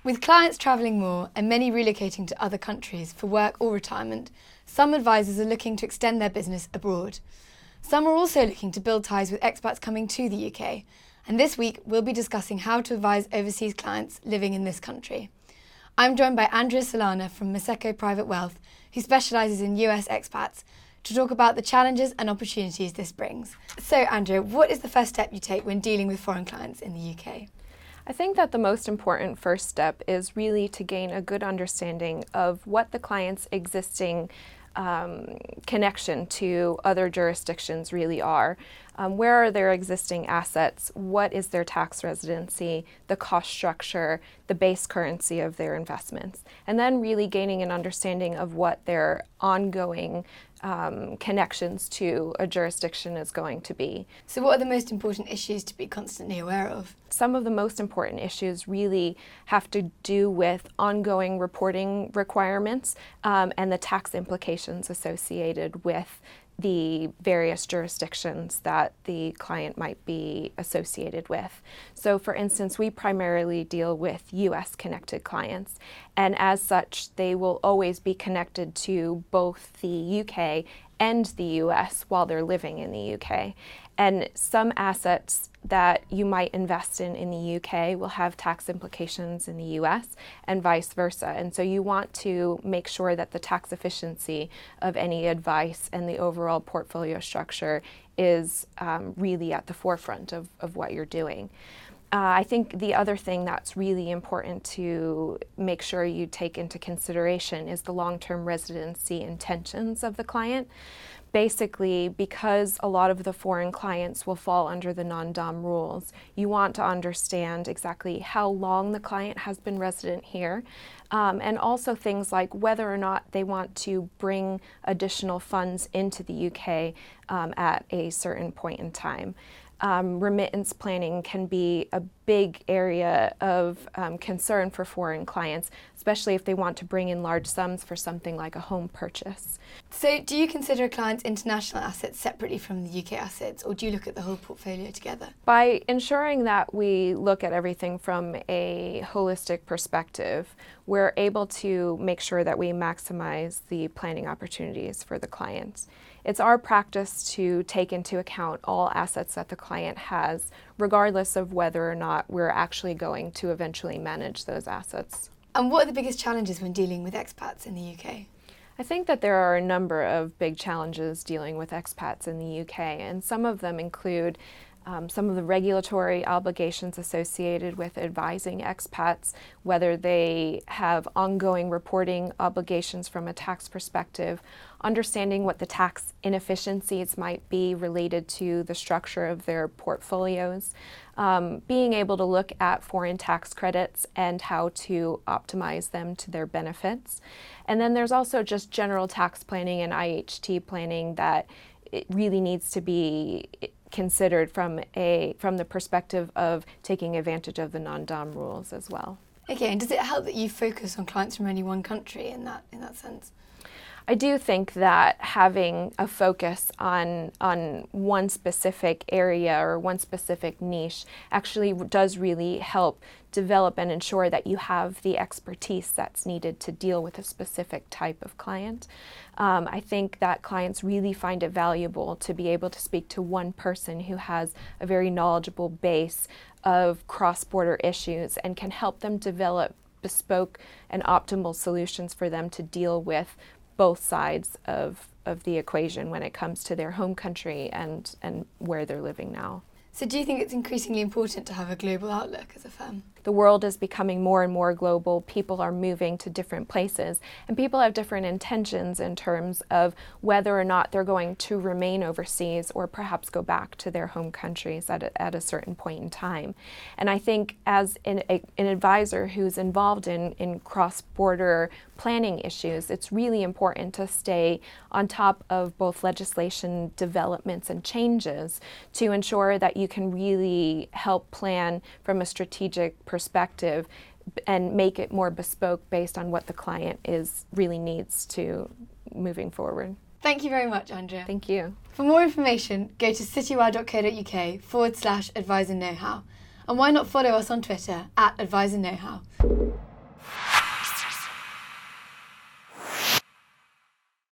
With clients travelling more and many relocating to other countries for work or retirement, some advisors are looking to extend their business abroad. Some are also looking to build ties with expats coming to the UK, and this week we'll be discussing how to advise overseas clients living in this country. I'm joined by Andrea Solana from Maseko Private Wealth, who specialises in US expats, to talk about the challenges and opportunities this brings. So Andrea, what is the first step you take when dealing with foreign clients in the UK? I think that the most important first step is really to gain a good understanding of what the client's existing connection to other jurisdictions really are. Where are their existing assets? What is their tax residency, the cost structure, the base currency of their investments? And then really gaining an understanding of what their ongoing connections to a jurisdiction is going to be. So what are the most important issues to be constantly aware of? Some of the most important issues really have to do with ongoing reporting requirements and the tax implications associated with the various jurisdictions that the client might be associated with. So for instance, we primarily deal with US connected clients, and as such they will always be connected to both the UK and the US while they're living in the UK. And some assets that you might invest in the UK will have tax implications in the US and vice versa. And so you want to make sure that the tax efficiency of any advice and the overall portfolio structure is really at the forefront of what you're doing. I think the other thing that's really important to make sure you take into consideration is the long-term residency intentions of the client. Basically, because a lot of the foreign clients will fall under the non-dom rules, you want to understand exactly how long the client has been resident here, and also things like whether or not they want to bring additional funds into the UK at a certain point in time. Remittance planning can be a big area of concern for foreign clients, especially if they want to bring in large sums for something like a home purchase. So do you consider a client's international assets separately from the UK assets, or do you look at the whole portfolio together? By ensuring that we look at everything from a holistic perspective, we're able to make sure that we maximize the planning opportunities for the clients. It's our practice to take into account all assets that the client has, regardless of whether or not we're actually going to eventually manage those assets. And what are the biggest challenges when dealing with expats in the UK? I think that there are a number of big challenges dealing with expats in the UK, and some of them include some of the regulatory obligations associated with advising expats, whether they have ongoing reporting obligations from a tax perspective, understanding what the tax inefficiencies might be related to the structure of their portfolios, being able to look at foreign tax credits and how to optimize them to their benefits. And then there's also just general tax planning and IHT planning that it really needs to be considered from the perspective of taking advantage of the non-dom rules as well. Okay, and does it help that you focus on clients from only one country in that sense? I do think that having a focus on one specific area or one specific niche actually does really help develop and ensure that you have the expertise that's needed to deal with a specific type of client. I think that clients really find it valuable to be able to speak to one person who has a very knowledgeable base of cross-border issues and can help them develop bespoke and optimal solutions for them to deal with both sides of the equation when it comes to their home country and where they're living now. So do you think it's increasingly important to have a global outlook as a firm? The world is becoming more and more global. People are moving to different places, and people have different intentions in terms of whether or not they're going to remain overseas or perhaps go back to their home countries at a certain point in time. And I think as an advisor who's involved in cross-border planning issues, it's really important to stay on top of both legislation developments and changes to ensure that you can really help plan from a strategic perspective and make it more bespoke based on what the client really needs to moving forward. Thank you very much, Andrea. Thank you. For more information, go to citywire.co.uk/advisor know-how. And why not follow us on Twitter @advisor know-how.